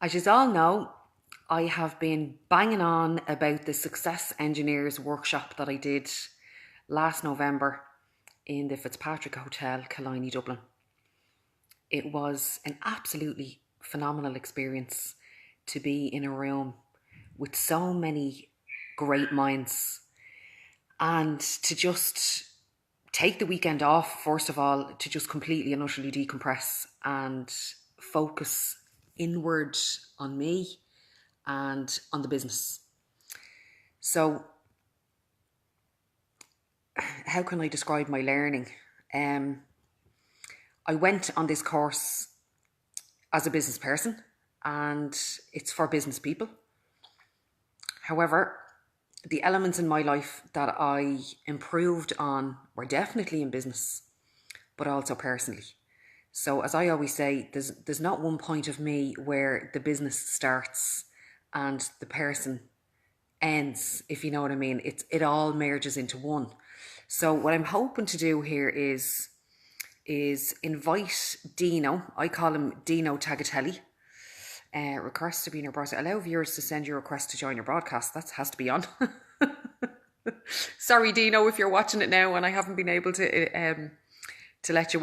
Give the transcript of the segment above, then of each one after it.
As you all know, I have been banging on about the Success Engineers workshop that I did last November in the Fitzpatrick Hotel, Killiney, Dublin. It was an absolutely phenomenal experience to be in a room with so many great minds and to just take the weekend off, first of all, to just completely and utterly decompress and focus inward on me and on the business. So, how can I describe my learning? I went on this course as a business person and it's for business people. However, the elements in my life that I improved on were definitely in business, but also personally. So as I always say, there's not one point of me where the business starts and the person ends, if you know what I mean. It all merges into one. So what I'm hoping to do here is invite Dino. I call him Dino Tagatelli. Request to be in your broadcast. Allow viewers to send you a request to join your broadcast. That has to be on. Sorry, Dino, if you're watching it now and I haven't been able to let you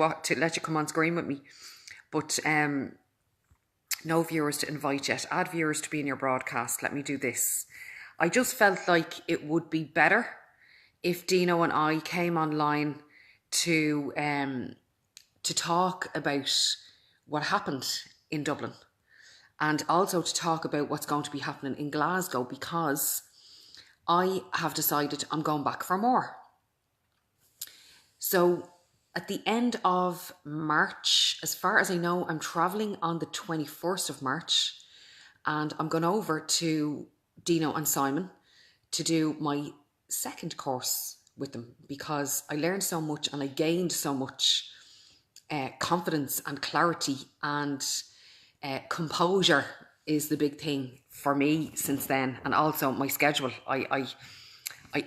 come on screen with me. But no viewers to invite yet. Add viewers to be in your broadcast. Let me do this. I just felt like it would be better if Dino and I came online to talk about what happened in Dublin and also to talk about what's going to be happening in Glasgow, because I have decided I'm going back for more. So at the end of March, as far as I know, I'm travelling on the 21st of March and I'm going over to Dino and Simon to do my second course with them, because I learned so much and I gained so much confidence and clarity, and composure is the big thing for me since then. And also my schedule. I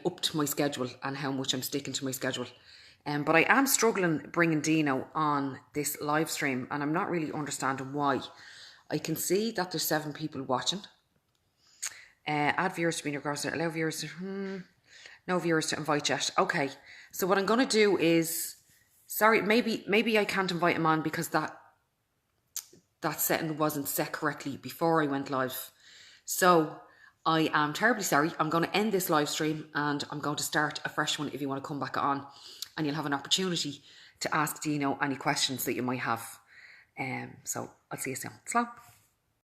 upped my schedule and how much I'm sticking to my schedule. But I am struggling bringing Dino on this live stream and I'm not really understanding why. I can see that there's 7 people watching. Add viewers to be in your cross. Allow viewers to... no viewers to invite yet. Okay, so what I'm going to do is... Sorry, maybe I can't invite him on because that setting wasn't set correctly before I went live. So I am terribly sorry. I'm going to end this live stream and I'm going to start a fresh one if you want to come back on, and you'll have an opportunity to ask Dino any questions that you might have. So I'll see you soon. Slán.